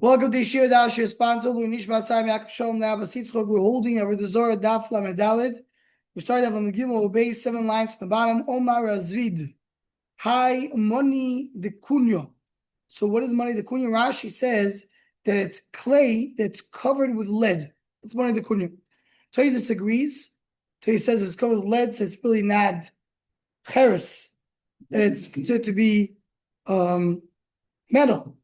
Welcome to Yeshiva Dash, sponsor Louis Nishmat Sai Yaakov Shalom Nabasitzchok. We're holding over the Zara Daf Lamedalid. We started off on the Gimel base, 7 lines to the bottom. Omar Azvid. Hi money de kunyo. So what is money de kunyo? Rashi says that it's clay that's covered with lead. It's money de kunyo. So he disagrees. So he says it's covered with lead, so it's really not cheres, that it's considered to be metal.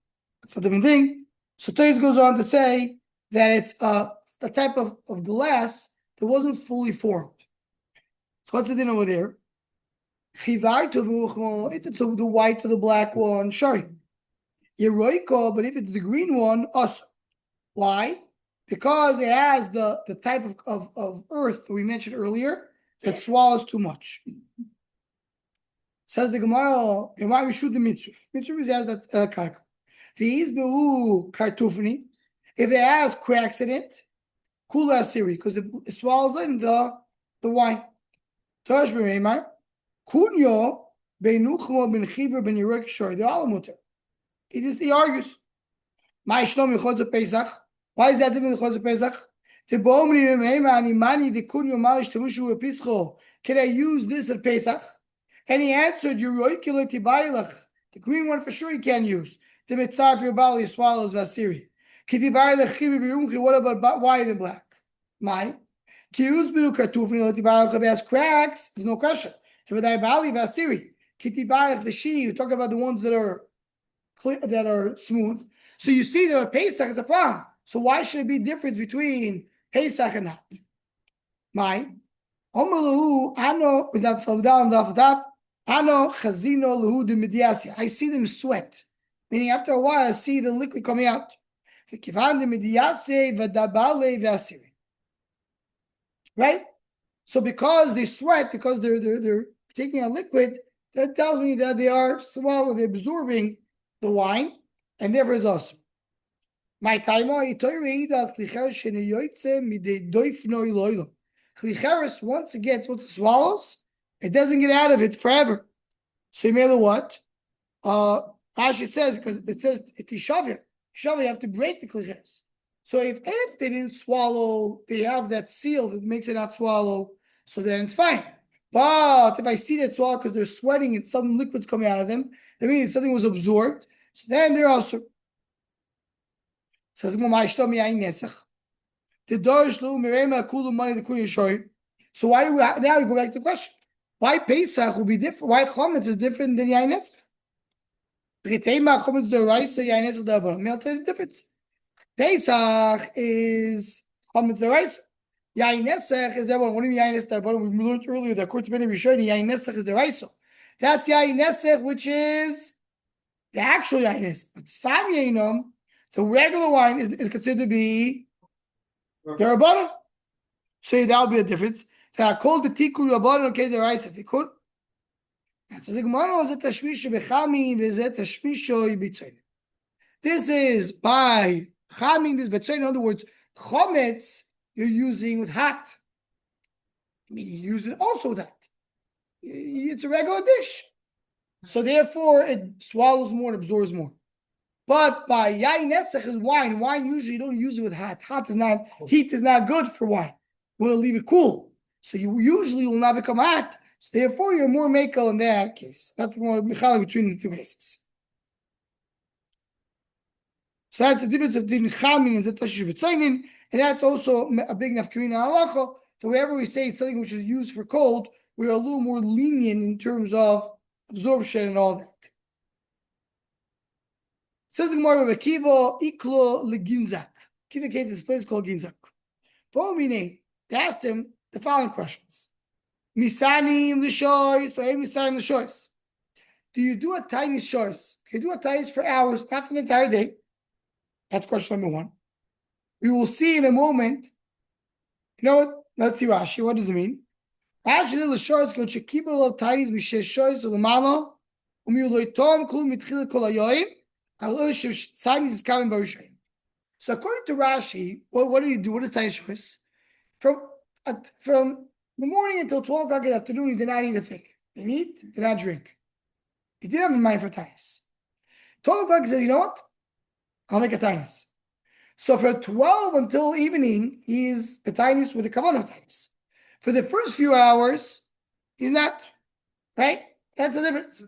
It's a different thing. So Toys goes on to say that it's a type of glass that wasn't fully formed. So what's the thing over there? If it's the white or the black one, sure. Yeroiko, but if it's the green one, also. Why? Because it has the type of earth we mentioned earlier that swallows too much. Says the Gemara, why we shoot the mitzvah? Mitzvah has that karka. If it has cracks in it, kula asiri, because it swallows in the wine. Kunyo beinuchmo ben chiver ben yerek shor. They're all mutter. He argues. Why is that different from Pesach? Can I use this at Pesach? And he answered, the green one for sure you can use. The mitzar for your bali swallows vasiri. What about white and black? My. If it has cracks, there's no question. The she, you talk about the ones that are smooth. So you see that Pesach is a problem. So why should it be difference between Pesach and not? My. I see them sweat. Meaning after a while, I see the liquid coming out. Right? So because they sweat, because they're taking a liquid, that tells me that they are swallowing, they're absorbing the wine, and therefore is awesome. My time, once it swallows, it doesn't get out of it forever. So you may know what? Rashi says, because it says Tishavir. Tishavir, you have to break the klicheres. So if they didn't swallow, they have that seal that makes it not swallow, so then it's fine. But if I see that swallow because they're sweating and some liquids coming out of them, that means something was absorbed. So then they're also. So why do we now we go back to the question? Why Pesach will be different? Why Chometz is different than Yain Netzach? I'll tell you the difference. Pesach is Chometz the rice. Yain Netzach is that one. What do you mean Yain Netzach? We learned earlier that according to many Rishonim, Yain Netzach is the rice. That's Yain Netzach, which is the actual Yain Netzach. But Stam Yainom, the regular wine is considered to be the Rabbanon. So that would be a difference. If I called the Tikkun Rabbanon, okay, the rice, if they could. This is by chamin this betzayin. In other words, chometz you're using with hot. I mean, you use it also with hot. It's a regular dish, so therefore it swallows more and absorbs more. But by yain netzach is wine. Wine usually you don't use it with hot. Heat is not good for wine. You want to leave it cool, so you usually will not become hot. So therefore, you're more mekel in that case. That's more mechala between the two cases. So that's the difference between chamin and zetashish b'tzainin, and that's also a big nafkamina halacha. So wherever we say it's something which is used for cold, we're a little more lenient in terms of absorption and all that. Says the Gemara, Kiva iklo leginzak. Kiva came to this place called Ginzak. Meaning, they asked him the following questions. Misanim l'shois, or misanim l'shois. Do you do a tiny shois? Can you do a tiny for hours, not for the entire day? That's question number one. We will see in a moment. You know what? Let's see Rashi. What does it mean? Rashi l'shois go chekibel of tinies mishesh shois l'malo umiuloitom kol mitchil kol hayoyim al tinies is coming by Rishayim. So according to Rashi, what did he do? What is tiny shois? From the morning until 12 o'clock in the afternoon, he did not eat a thing. He didn't eat, did not drink. He didn't have a mind for tinies. 12 o'clock, he said, you know what? I'll make a tainis. So from 12 until evening, he's betainis with a kavanah of tainis. For the first few hours, he's not. Right? That's the difference.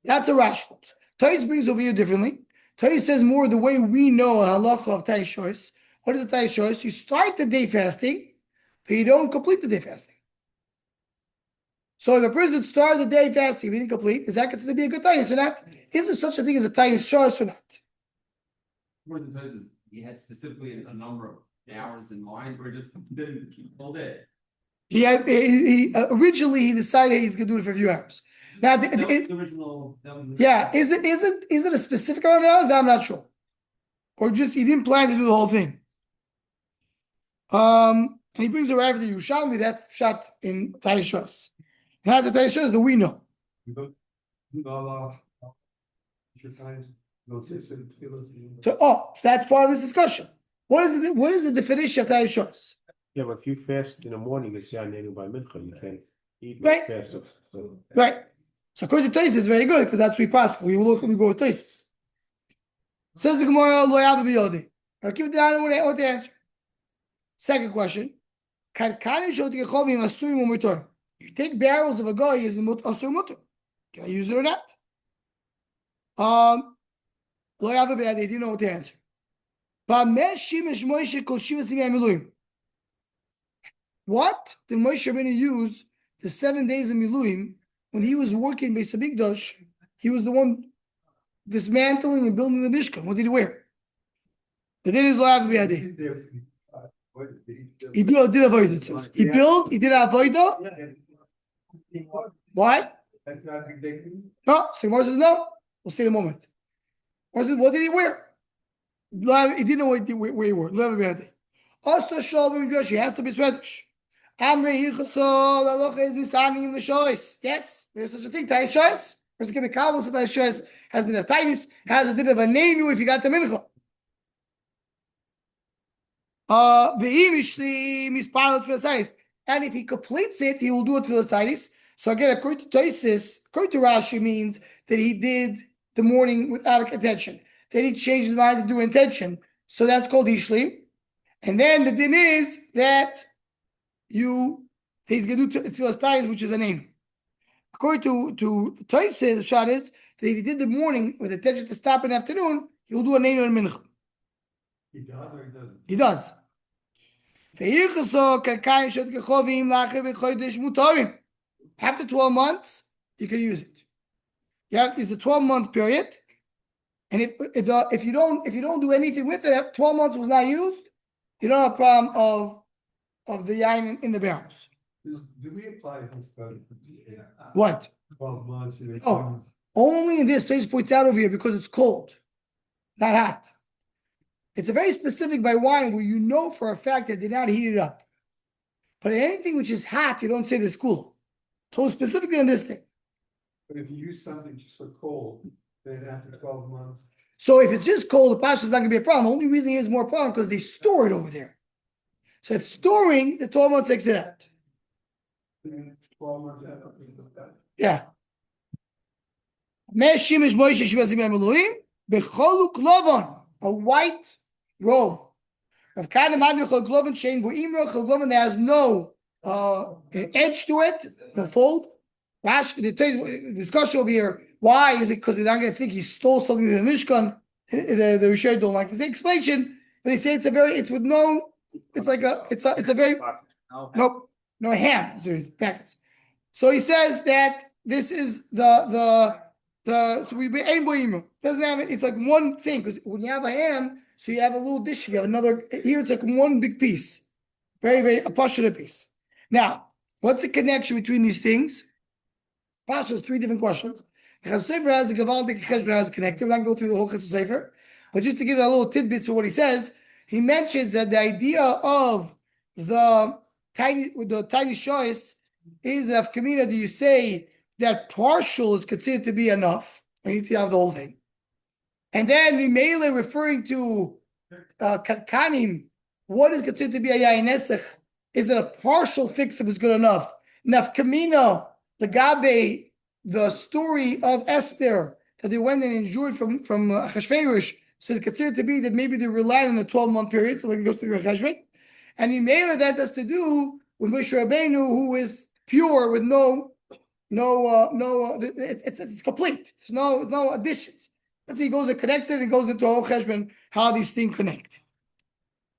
That's a Rashba. Tais brings over here differently. Tais says more the way we know an halacha of Tais Shois. What is the Tais Shois? You start the day fasting, but you don't complete the day fasting. So if a person started the day fasting, if he didn't complete, is that considered to be a good Tais or not? Is there such a thing as a Tais Shois or not? More than Tais, he had specifically a number of hours in mind, or just didn't keep all day. Originally he decided he's going to do it for a few hours. Now, is it a specific amount of hours? I'm not sure, or just he didn't plan to do the whole thing. And he brings a rabbi to Yerushalmi. That's shot in Tais Shois. That's the Tais Shois that we know. So, that's part of this discussion. What is the definition of Tais Shois? Yeah, but if you fast in the morning, it's Yanenu by Mincha. You can't eat right. Fast. So. Right. So according to Tosis, it's very good because that's we pass. We go with Tosis. Says the Gemara, Lo Yav B'Yodi. I'll keep it down with the answer. Second question. You take barrels of a guy is asur mutter. Can I use it or not? Lo Yav B'Yodi. Didn't know what the answer. What did Moshe Rabbeinu use the 7 days of Miluim when he was working Beis Hamikdash? He was the one dismantling and building the Mishkan. What did he wear? The din is Lo Yav B'Yadi. He did Avoda, it says. He did Avoda. What? No, so Gemara says no. We'll see in a moment. Gemara says, what did he wear? He didn't know where he wore. Lo Yav B'Yadi. Also, he has to be Swedish. Yes, there's such a thing. Tais Shois. Person can be Kabbalah, Tais Shois has a Tainis, has a din of a Neinu if you got the Mincha. And if he completes it, he will do it for the Tainis. So again, according to Tosis, according to Rashi, means that he did the morning without intention. Then he changed his mind to do intention. So that's called Ishlim. And then the din is that he's going to do Tfilas, which is a name. According to Toif says, the shot is that if he did the morning with intention to stop in the afternoon, he will do a name and mincha. He does or he doesn't? He does. After 12 months, you can use it. It's a 12-month period, and if you don't do anything with it, if 12 months was not used, you don't have a problem of the yain in the barrels. Do we apply this? What? 12 months. Only in this place points out over here because it's cold, not hot. It's a very specific by wine where you know for a fact that they did not heat it up. But anything which is hot, you don't say this cool. So specifically on this thing. But if you use something just for cold, then after 12 months. So if it's just cold, the pasha is not going to be a problem. The only reason here is more problem because they store it over there. So it's storing, the 12 months takes it out. 12 months after. Yeah. A white robe. That has no edge to it, no fold. The discussion over here, why is it because they're not going to think he stole something in the Mishkan? The Rishonim don't like this explanation, but they say it's a very no ham. Packets. So he says that this is so we doesn't have it. It's like one thing because when you have a ham, so you have a little dish. You have another here. It's like one big piece, very a pasha piece. Now, what's the connection between these things? Pasha has 3 different questions. Yechezkel has a gavaldik cheshbon has a connector. We're not going to go through the whole Yechezkel, but just to give a little tidbits of what he says, he mentions that the idea of the tiny shois is that Kamina, do you say that partial is considered to be enough? You need to have the whole thing. And then Mimele referring to Karkanim, what is considered to be a yayin nesech? Is it a partial fix if it's good enough? Nafkamina, the Gabe, the story of Esther, that they went and endured from Achashverosh. So it's considered to be that maybe they relied on the 12-month period, so like it goes to the Cheshvan. And Yimela, that has to do with Moshe Rabbeinu, who is pure with it's complete. There's no additions. That's he goes and connects it and goes into a whole cheshbon how these things connect.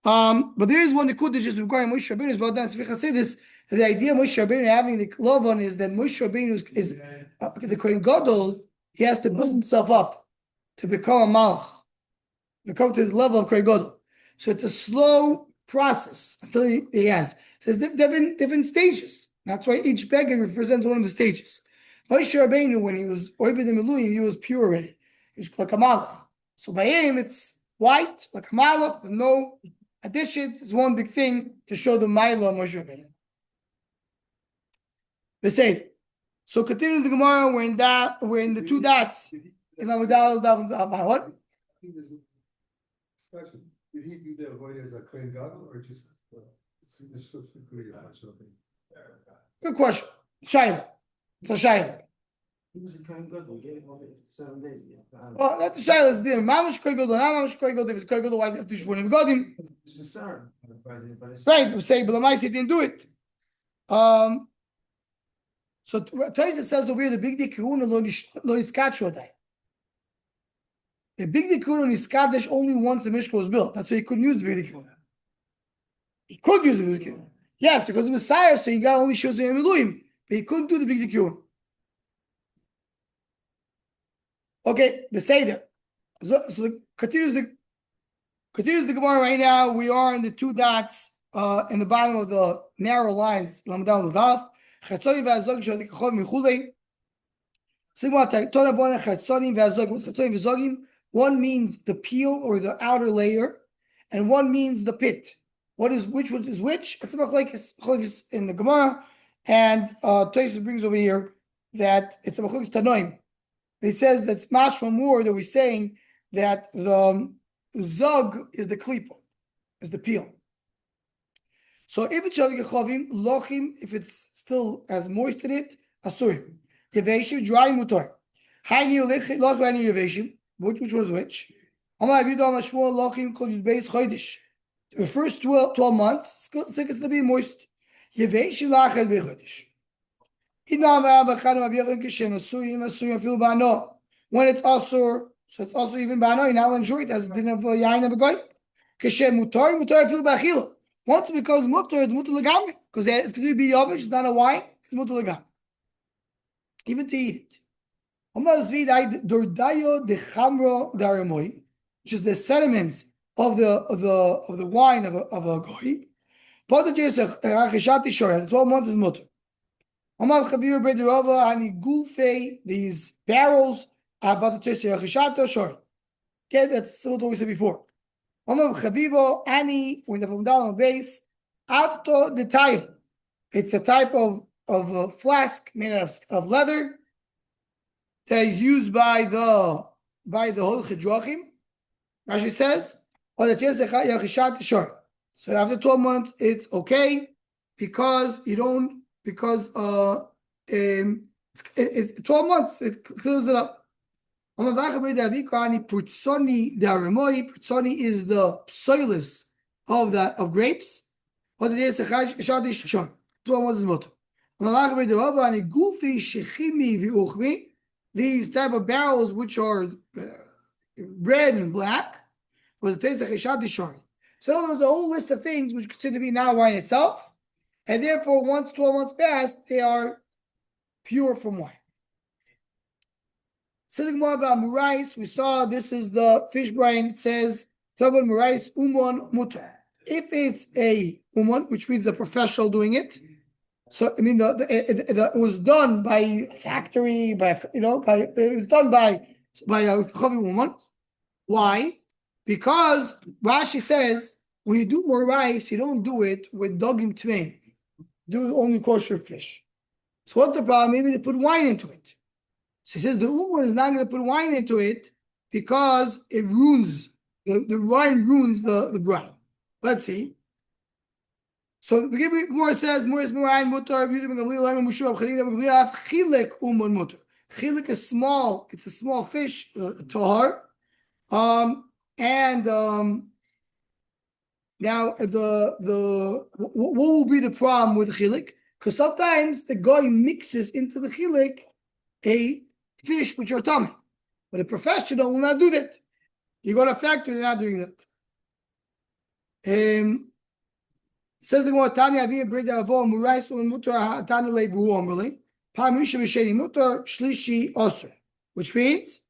But there is one that could just regarding Moshe Rabbeinu is about that. This the idea of Moshe Rabbeinu having the love on is that Moshe Rabbeinu is the Kohen Gadol. He has to build himself up to become a malach, become to his level of Kohen Gadol. So it's a slow process until he has. So there's different stages. That's why each beggar represents one of the stages. Moshe Rabbeinu, when he was Oibid Miluim, he was pure already. He was like a malach. So by him, it's white, like a malach, with no additions. It's one big thing to show the Maila of Moshe Rabbeinu. They say, so continue the Gemara. We're in the two dots. In what? Did he do the Avoda as a Kohen Gadol or just? Good question. Shaila. It's a Shaila. He was a Kohen Gadol. He gave him over 7 days. Well, that's a Shaila. It's there. Mamash Kohen Gadol, not Mamash Kohen Gadol. If it's Kohen Gadol, why did you have to Shmonim Godim? Right. We say, but the Maisi didn't do it. So Taisa says over here, the big Dikun lo niskatchu adai. The big Dikun niskadesh only once the Mishkan was built. That's why he couldn't use the big Dikun. He could use the big Dikun. Yes, because the Messiah, so he got only shows in Elohim, but he couldn't do the big Dikun. Okay, the Seder. So continues the Gemara right now. We are in the two dots in the bottom of the narrow lines. Lamadan Ludaf. Chatzoni v'azog shalik chov michulei. Sigma Torah bona chatzoni v'azog. What's chatzoni v'azogim? One means the peel or the outer layer, and one means the pit. Which is which? It's a machlekes in the Gemara, and Tosfos brings over here that it's a machlekes tanoim. He says that's mashma more that we're saying that the zog is the klipo, is the peel. So if it's shalik chovim lochim, if it's still has moist in it, asurim. Yeveshim dry mutar. Hayni lochim hayni yeveshim. Which was which? The first 12 months, it's to be moist. When it's also, so it's also even bano, you're not enjoy it as it didn't have a yain of a goy. Once it becomes mutar, it's mutar legami. Because it's going to be yavish, it's not a wine, it's mutar legami. Even to eat it. Which is the sediments of the wine of a goy. The 12 months is mutter. These barrels about the okay, that's similar to what we said before. When the from down on base, after the tile, it's a type of a flask made of leather that is used by the whole chidrochim. Rashi says, so after 12 months, it's okay because it's 12 months, it clears it up. Putsoni is the psoilus of grapes. 12 months is motor. These type of barrels which are red and black was the shari. So in other words, a whole list of things which consider to be now wine itself, and therefore once 12 months pass, they are pure from wine. Saying more about murais, we saw this is the fish brine. It says Tabon murais umon mutar. If it's a umon, which means a professional doing it. So I mean, it was done by a factory, it was done by a chavi woman. Why? Because Rashi says when you do more rice, you don't do it with dogim tmeim. Do only kosher fish. So what's the problem? Maybe they put wine into it. So he says the woman is not going to put wine into it because it ruins the wine ruins the brine. Let's see. So the more says more is mutar. Chilik is small. It's a small fish, tahar. And now what will be the problem with chilik? Because sometimes the guy mixes into the chilik a fish which are tummy, but a professional will not do that. You go to a factory, they're not doing that. Says the one Tanya Avia Brida Avo Murais or Mutar Tanya Levu Omrli, Pamisha Visheni Mutar Shlishi Osir, which means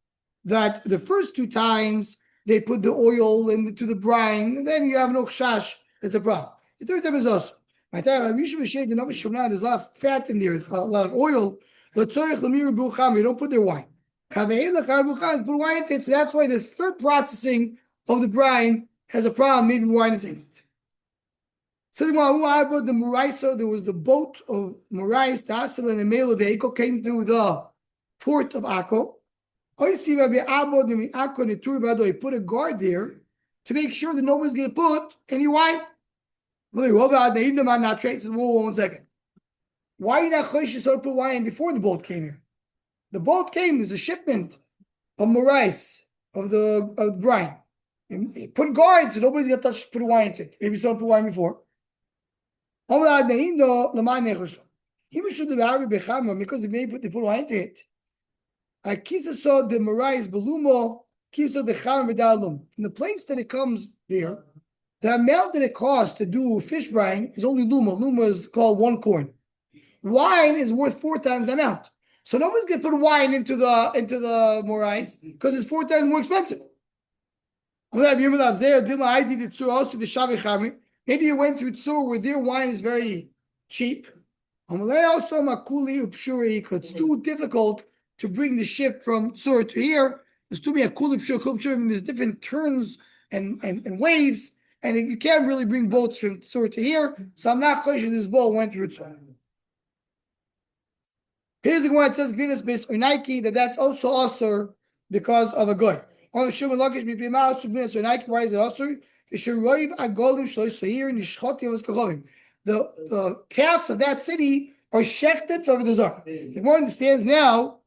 that the first two times they put the oil into the brine, and then you have no chash. It's a problem. The third time is also. There's a lot of fat in there, a lot of oil. You don't put their wine. Put wine into it, so that's why the third processing of the brine has a problem. Maybe wine is in it. So the Muraisa, there was the boat of Murais, the Asel and Emelo, the Eko came through the port of Akko. He put a guard there to make sure that nobody's going to put any wine. Not trade. Says, whoa, 1 second. Why are you not choishes to put wine before the boat came here? The boat came as a shipment of Morais, of the brine. And he put guards so nobody's going to touch, put wine into it. Maybe someone put wine before. Because they put wine into it. Kisa saw the Morais belumo, kisa the cham medalum. In the place that it comes there, the amount that it costs to do fish brine is only luma. Luma is called 1 korn. Wine is worth 4 times the amount. So nobody's gonna put wine into the Morais because it's 4 times more expensive. Maybe you went through Tzur where their wine is very cheap. It's too difficult to bring the ship from Tzur to here. There's too many kulip, there's different turns and waves, and you can't really bring boats from Tzur to here. So I'm not questioning this boat went through Tzur. Here's the one that says Venus based on Nike, that's also Osir because of a goy. On the Shuman Lakish Miprima, Subvenus or Nike, why is it Osir? The calves of that city are shechted for the Zara. The more understands now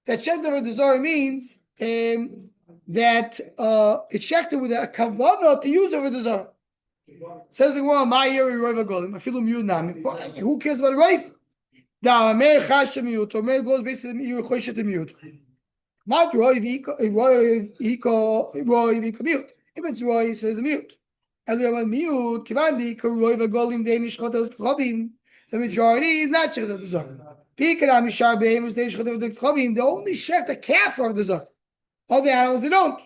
that shechted for the Zara means that it's shechted with a kavanah to use over the Zara. Says the one, my area Roiva Golim, I feel who cares about a Raif? Now, a Mer Chashamiyut, or Mer goes basically you Choshet Mute. Not Roiv, Roiv, if it's Roy, it says mute. And the mute, Kivandi, Roiva Golim, Danish Chotos Khovim. The majority is not Shech of the Zor. Pikanam Sharbeim is Danish Chotos Khovim. They only Shech the calf of the Zor. All the animals they don't.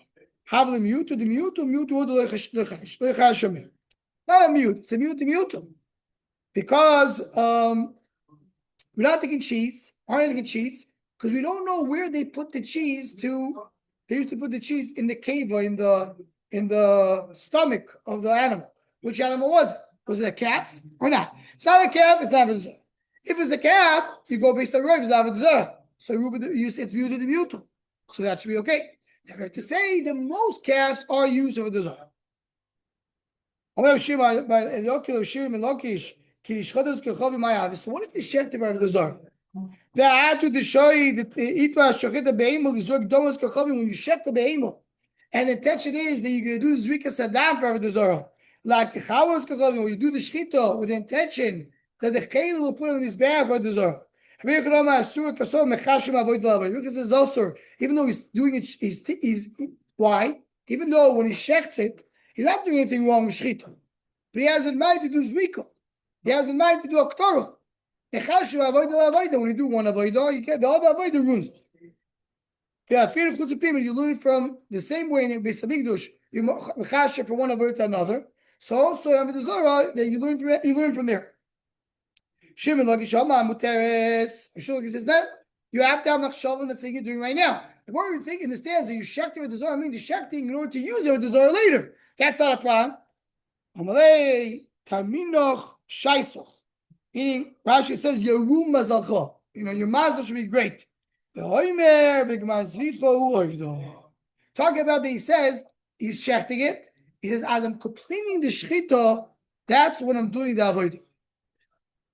Have the mute to the mute to mute to the Chashamir. Not a mute, it's a mute to mute. Because we're not taking cheese, aren't taking cheese, because we don't know where they put the cheese to. They used to put the cheese in the cave or in the stomach of the animal. Which animal was it? Was it a calf or not? It's not a calf, it's not a dessert. If it's a calf, you go based on Rav, it's not a dessert. So you say it's muted and muted. So that should be okay. Now we have to say the most calves are used for dessert. So what if the shechted of the zar? The add to the shoy that itva shochet the beimel is zog domas kachavim when you shech the beimel, and the intention is that you're going to do zrika sadam for the zara, like the chawas kachavim when you do the shchita with the intention that the chayil will put on his back for the zara. Because also, even though he's doing it, he's why? Even though when he shechts it, he's not doing anything wrong with shchita. But he has in mind to do zrika. He has in mind to do a k'torah. When you do one avodah, you get the other avodah ruins it. Yeah, fear of chutzah you learn from the same way in Beis Hamikdash. You mechasher from one avodah to another. So also in the Zara, that you learn from there. Shimon Lakish Shama Muteres. Shulaki says that you have to have machshav in the thing you're doing right now. The more you're thinking in the stands, you shechting with the Zara, means the shechting in order to use it with the Zara later. That's not a problem. Amalei Tarminoch Shaisoch. Meaning, Rashi says, Yerum Mazalcha. Your mazel should be great. Talking about that he says, he's shechting it. He says, as I'm completing the shechita, that's when I'm doing the avodah.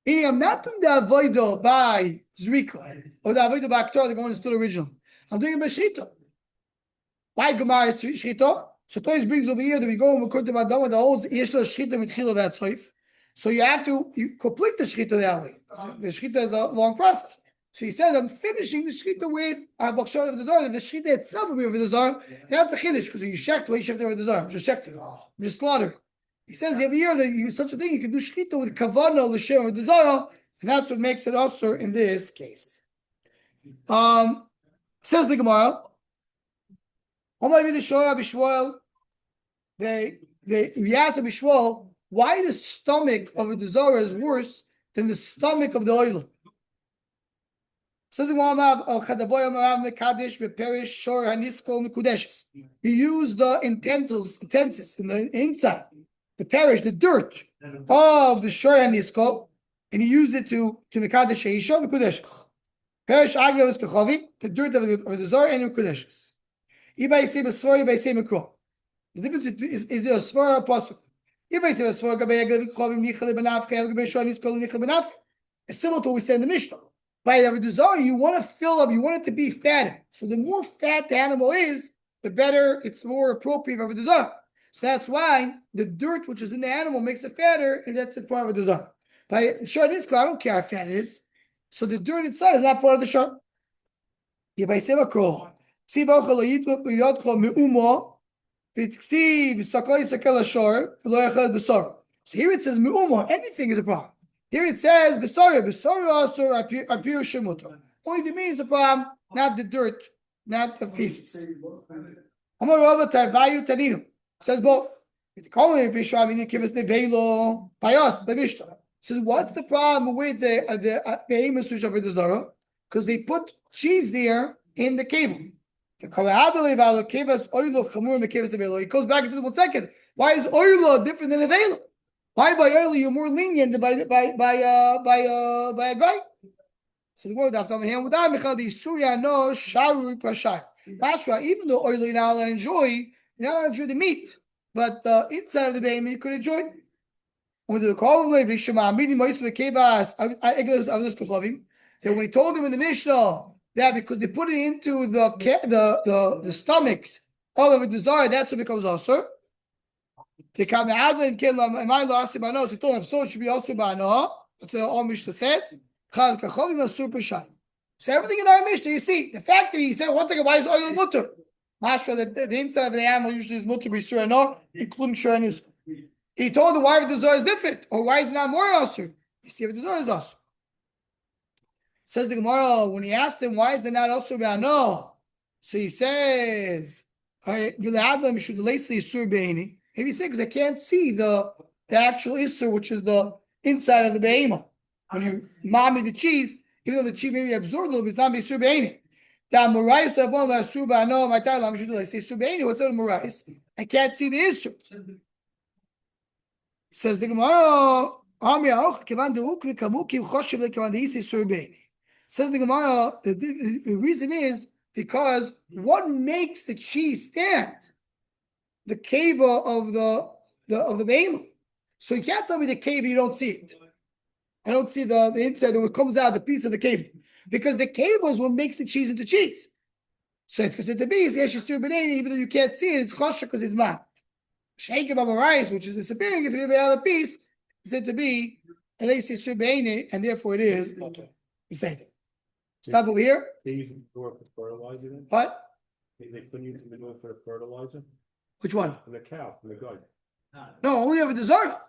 Meaning, I'm not doing the avoda by zrika or the avoda by aktor. The one is still original. I'm doing it by shchita. Why Gemara is shchita? So Toys brings over here that we go and we come to Madama that holds yeshlo shchita mitchila v'atzayif. So you have to complete the shchita that way. The shchita is a long process. So he says, I'm finishing the shchita with Bachshar of the Zara. The shchita itself will be over the Zara. And that's a chiddush because you shecht when you shecht over the Zara. I'm just shechting. I'm just slaughtering. He says every year that you such a thing, you can do shchita with kavana l'shem over the Zara, and that's what makes it also in this case. Says the Gemara, we asked Bishwal, why the stomach of the Zara is worse than the stomach of the oil? Says the Gemara, he used the utensils in the inside, the parish, the dirt of the shor haniskol, and he used it to mekadesh sheisha mekudeshes. Parish agya was kachavim, the dirt of the Zara and mekudeshes. Ibay say b'svar, ibay say mekro. The difference is there a svar or a pasuk? Ibay say b'svar gabay agya kachavim nichal benafke gabay shor haniskol nichal benafke. It's similar to what we said in the Mishnah. By the Zara, you want to fill up, you want it to be fatter. So the more fat the animal is, the better it's more appropriate for the Zara. So that's why the dirt which is in the animal makes it fatter, and that's the part of the Zara. By shor haniskol, I don't care how fat it is. So the dirt inside is not part of the shor. Ibay say mekro. So here it says me'uma, anything is a problem. Here it says besara also are pure shemuto. Only the meat is a problem, not the dirt, not the feces. Amar Rava Tarvayu Taninu says both. By us, by Mishnah. Says what's the problem with the behemoth which over the Zara? Because they put cheese there in the cave. It goes back into this 1 second. Why is oila different than avela? Why by oila you're more lenient than by a guy? So the word after him without the Surya no sharu prashai. That's right. Even though oila you're not allowed to enjoy, you're not allowed to enjoy the meat, but inside of the behemoth you could enjoy it. When they call him that when he told him in the Mishnah that because they put it into the stomachs all over the Zara, that's what becomes also. They come out and kill them. Am I lost in my nose? He told him so it should be also by no. That's what all Mishnah said. So everything in our Mishnah, you see, the fact that he said, one second, why is oil mutter? Mashra, that the inside of the animal usually is mutter b'sura no, including shor haniskol. He told him why the Zara is different, or why is it not more also? You see, if the Zara is also. Says the Gemara, when he asked him, why is there not also no? So he says, maybe he said, because I can't see the actual Isser, which is the inside of the behemoth. When you mommy the cheese, even though the cheese maybe absorbed a little bit, it's not Isser Be'eni. What's the Morais? I can't see the Isser. Says the Gemara, says the Gemara, the reason is because what makes the cheese stand? The keva of the behemoth. So you can't tell me the keva, you don't see it. I don't see the inside, what comes out, the piece of the keva. Because the keva is what makes the cheese into cheese. So it's considered to be, even though you can't see it, it's chosher because it's mad. Shake about rice, which is disappearing, if you have a piece, it's said to be and therefore it is okay. You say that. Stop over here. They use manure for fertilizer then? What? They couldn't use manure for the fertilizer? Which one? From the cow, from the goat. No, only over the Zara.